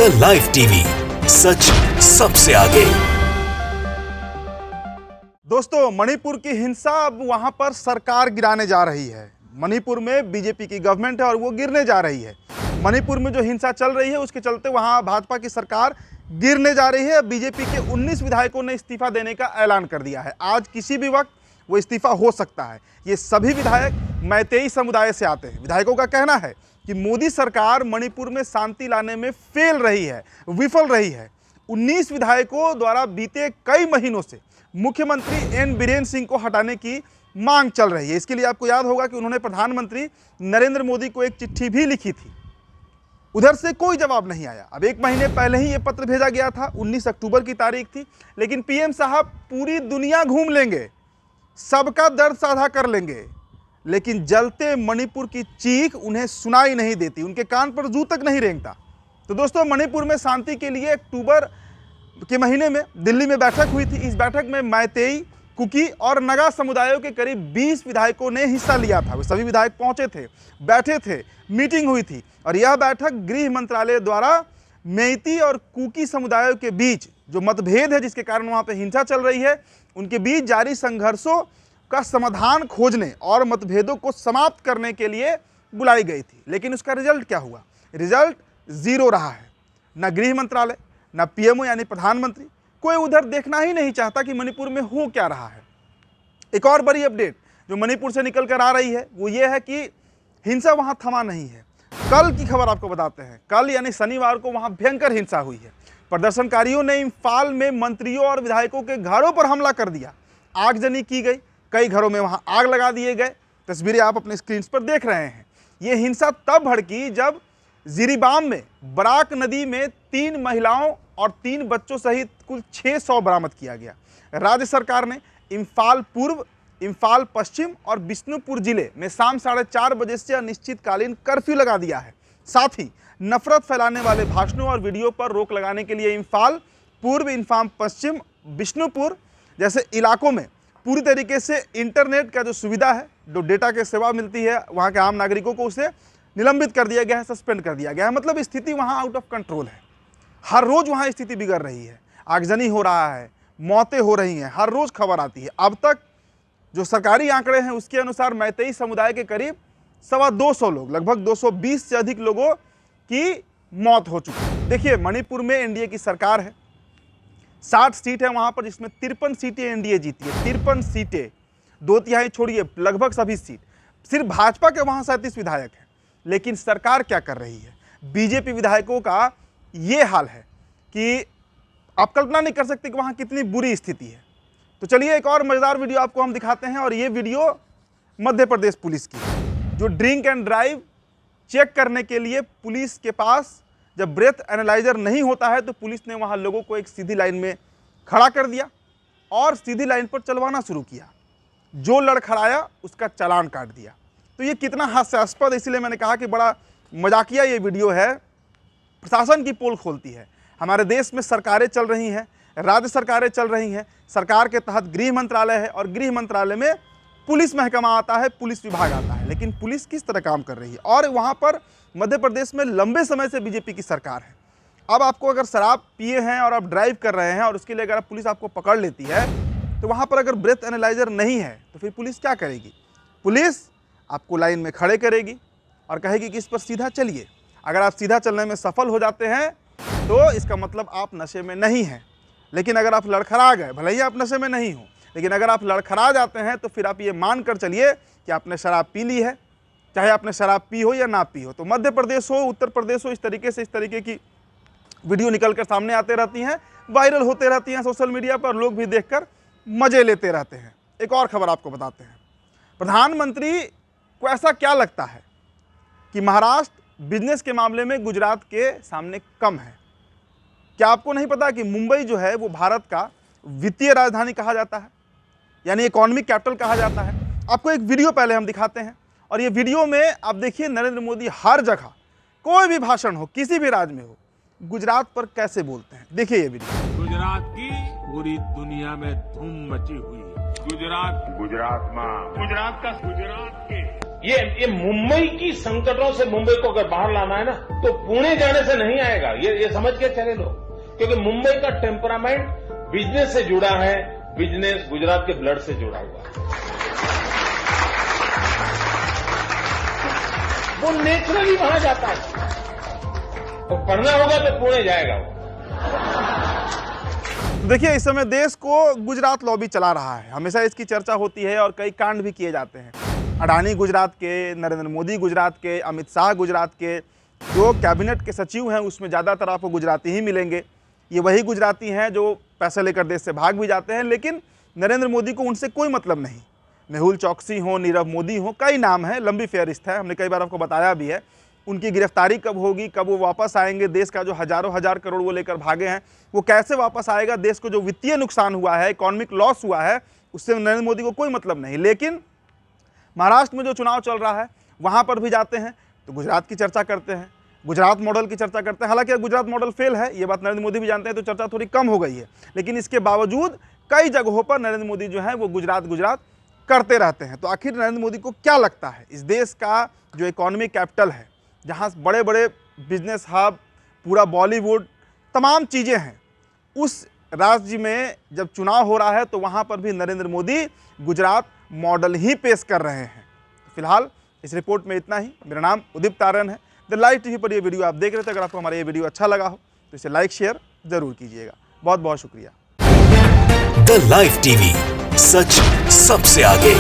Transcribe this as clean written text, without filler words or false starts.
India live TV, सच सबसे आगे। दोस्तों, मणिपुर की हिंसा अब वहां पर सरकार गिराने जा रही है। मणिपुर में बीजेपी की गवर्नमेंट है और वो गिरने जा रही है। मणिपुर में जो हिंसा चल रही है उसके चलते वहां भाजपा की सरकार गिरने जा रही है। बीजेपी के 19 विधायकों ने इस्तीफा देने का ऐलान कर दिया है। आज किसी भी वक्त वो इस्तीफा हो सकता है। ये सभी विधायक मैतेई समुदाय से आते हैं। विधायकों का कहना है कि मोदी सरकार मणिपुर में शांति लाने में फेल रही है, विफल रही है। 19 विधायकों द्वारा बीते कई महीनों से मुख्यमंत्री एन बीरेन सिंह को हटाने की मांग चल रही है। इसके लिए आपको याद होगा कि उन्होंने प्रधानमंत्री नरेंद्र मोदी को एक चिट्ठी भी लिखी थी। उधर से कोई जवाब नहीं आया। अब एक महीने पहले ही ये पत्र भेजा गया था, 19 अक्टूबर की तारीख थी। लेकिन पीएम साहब पूरी दुनिया घूम लेंगे, सबका दर्द साझा कर लेंगे, लेकिन जलते मणिपुर की चीख उन्हें सुनाई नहीं देती, उनके कान पर जू तक नहीं रेंगता। तो दोस्तों, मणिपुर में शांति के लिए अक्टूबर के महीने में दिल्ली में बैठक हुई थी। इस बैठक में मैतेई, कुकी और नगा समुदायों के करीब 20 विधायकों ने हिस्सा लिया था। वे सभी विधायक पहुंचे थे, बैठे थे, मीटिंग हुई थी। और यह बैठक गृह मंत्रालय द्वारा मेइती और कुकी समुदायों के बीच जो मतभेद है, जिसके कारण वहां पर हिंसा चल रही है, उनके बीच जारी संघर्षों का समाधान खोजने और मतभेदों को समाप्त करने के लिए बुलाई गई थी। लेकिन उसका रिजल्ट क्या हुआ? रिजल्ट जीरो रहा है। न गृह मंत्रालय, न पीएमओ यानी प्रधानमंत्री, कोई उधर देखना ही नहीं चाहता कि मणिपुर में हो क्या रहा है। एक और बड़ी अपडेट जो मणिपुर से निकल कर आ रही है वो ये है कि हिंसा वहां थमा नहीं है। कल की खबर आपको बताते हैं। कल यानी शनिवार को वहां भयंकर हिंसा हुई है। प्रदर्शनकारियों ने इम्फाल में मंत्रियों और विधायकों के घरों पर हमला कर दिया, आगजनी की गई, कई घरों में वहां आग लगा दिए गए। तस्वीरें आप अपने स्क्रीन पर देख रहे हैं। ये हिंसा तब भड़की जब जिरीबाम में बराक नदी में 3 महिलाओं और 3 बच्चों सहित कुल 600 बरामद किया गया। राज्य सरकार ने इम्फाल पूर्व, इम्फाल पश्चिम और बिष्णुपुर जिले में शाम 4:30 बजे से अनिश्चितकालीन कर्फ्यू लगा दिया है। साथ ही नफरत फैलाने वाले भाषणों और वीडियो पर रोक लगाने के लिए इम्फाल पूर्व, इम्फाल पश्चिम, बिष्णुपुर जैसे इलाकों में पूरी तरीके से इंटरनेट का जो सुविधा है, जो डेटा की सेवा मिलती है वहाँ के आम नागरिकों को, उसे निलंबित कर दिया गया है, सस्पेंड कर दिया गया है। मतलब स्थिति वहाँ आउट ऑफ कंट्रोल है। हर रोज़ वहाँ स्थिति बिगड़ रही है, आगजनी हो रहा है, मौतें हो रही हैं, हर रोज़ खबर आती है। अब तक जो सरकारी आंकड़े हैं उसके अनुसार मैतेई समुदाय के करीब 225 लोग, लगभग 220 से अधिक लोगों की मौत हो चुकी है। देखिए, मणिपुर में एनडीए की सरकार है, 60 सीट है वहां पर, जिसमें 53 सीटें एनडीए जीती है। 53 सीटें, 2/3 छोड़िए, लगभग सभी सीट। सिर्फ भाजपा के वहां 37 विधायक हैं। लेकिन सरकार क्या कर रही है? बीजेपी विधायकों का ये हाल है कि आप कल्पना नहीं कर सकते कि वहां कितनी बुरी स्थिति है। तो चलिए एक और मजेदार वीडियो आपको हम दिखाते हैं। और ये वीडियो मध्य प्रदेश पुलिस की, जो ड्रिंक एंड ड्राइव चेक करने के लिए पुलिस के पास जब ब्रेथ एनालाइजर नहीं होता है तो पुलिस ने वहां लोगों को एक सीधी लाइन में खड़ा कर दिया और सीधी लाइन पर चलवाना शुरू किया। जो लड़खड़ाया उसका चालान काट दिया। तो ये कितना हास्यास्पद, इसलिए मैंने कहा कि बड़ा मजाकिया ये वीडियो है। प्रशासन की पोल खोलती है। हमारे देश में सरकारें चल रही हैं, राज्य सरकारें चल रही हैं। सरकार के तहत गृह मंत्रालय है और गृह मंत्रालय में पुलिस महकमा आता है, पुलिस विभाग आता है। लेकिन पुलिस किस तरह काम कर रही है? और वहाँ पर मध्य प्रदेश में लंबे समय से बीजेपी की सरकार है। अब आपको अगर शराब पिए हैं और आप ड्राइव कर रहे हैं और उसके लिए अगर पुलिस आपको पकड़ लेती है तो वहाँ पर अगर ब्रेथ एनालाइजर नहीं है तो फिर पुलिस क्या करेगी? पुलिस आपको लाइन में खड़े करेगी और कहेगी कि इस पर सीधा चलिए। अगर आप सीधा चलने में सफल हो जाते हैं तो इसका मतलब आप नशे में नहीं हैं। लेकिन अगर आप लड़खड़ा गए, भले ही आप नशे में नहीं हो, लेकिन अगर आप लड़खड़ा जाते हैं तो फिर आप ये मान कर चलिए कि आपने शराब पी ली है, चाहे आपने शराब पी हो या ना पी हो। तो मध्य प्रदेश हो, उत्तर प्रदेश हो, इस तरीके की वीडियो निकल कर सामने आते रहती हैं, वायरल होते रहती हैं सोशल मीडिया पर, लोग भी देखकर मजे लेते रहते हैं। एक और खबर आपको बताते हैं। प्रधानमंत्री को ऐसा क्या लगता है कि महाराष्ट्र बिजनेस के मामले में गुजरात के सामने कम है? क्या आपको नहीं पता कि मुंबई जो है वो भारत का वित्तीय राजधानी कहा जाता है, यानी इकोनॉमिक कैपिटल कहा जाता है? आपको एक वीडियो पहले हम दिखाते हैं। और ये वीडियो में आप देखिए नरेंद्र मोदी हर जगह, कोई भी भाषण हो, किसी भी राज्य में हो, गुजरात पर कैसे बोलते हैं। देखिए ये वीडियो। गुजरात की पूरी दुनिया में धूम मची हुई है। गुजरात, गुजरात के ये मुंबई की संकटों से मुंबई को अगर बाहर लाना है ना, तो पुणे जाने से नहीं आएगा, ये समझ के चले लोग। क्योंकि मुंबई का टेम्परामेंट बिजनेस से जुड़ा है, बिजनेस गुजरात के ब्लड से जुड़ा हुआ है। वो नेचुरली वहां जाता है। तो पढ़ना होगा तो पुणे जाएगा वो। देखिए, इस समय देश को गुजरात लॉबी चला रहा है। हमेशा इसकी चर्चा होती है और कई कांड भी किए जाते हैं। अडानी गुजरात के, नरेंद्र मोदी गुजरात के, अमित शाह गुजरात के, जो कैबिनेट के सचिव हैं उसमें ज़्यादातर आपको गुजराती ही मिलेंगे। ये वही गुजराती हैं जो पैसे लेकर देश से भाग भी जाते हैं, लेकिन नरेंद्र मोदी को उनसे कोई मतलब नहीं। मेहुल चौकसी हो, नीरव मोदी हो, कई नाम हैं, लंबी फहरिस्त है, हमने कई बार आपको बताया भी है। उनकी गिरफ्तारी कब होगी, कब वो वापस आएंगे, देश का जो हजारों हजार करोड़ वो लेकर भागे हैं वो कैसे वापस आएगा, देश को जो वित्तीय नुकसान हुआ है, इकोनॉमिक लॉस हुआ है, उससे नरेंद्र मोदी को कोई मतलब नहीं। लेकिन महाराष्ट्र में जो चुनाव चल रहा है वहाँ पर भी जाते हैं तो गुजरात की चर्चा करते हैं, गुजरात मॉडल की चर्चा करते हैं। हालांकि गुजरात मॉडल फेल है, ये बात नरेंद्र मोदी भी जानते हैं, तो चर्चा थोड़ी कम हो गई है। लेकिन इसके बावजूद कई जगहों पर नरेंद्र मोदी जो है वो गुजरात करते रहते हैं। तो आखिर नरेंद्र मोदी को क्या लगता है, इस देश का जो इकोनॉमिक कैपिटल है, जहाँ बड़े बड़े बिजनेस हब, पूरा बॉलीवुड, तमाम चीज़ें हैं, उस राज्य में जब चुनाव हो रहा है तो वहाँ पर भी नरेंद्र मोदी गुजरात मॉडल ही पेश कर रहे हैं। तो फिलहाल इस रिपोर्ट में इतना ही। मेरा नाम उदित तारन है। द लाइव टीवी पर ये वीडियो आप देख रहे थे। अगर आपको हमारा ये वीडियो अच्छा लगा हो तो इसे लाइक शेयर ज़रूर कीजिएगा। बहुत बहुत शुक्रिया। द लाइव टीवी, सच सबसे आगे।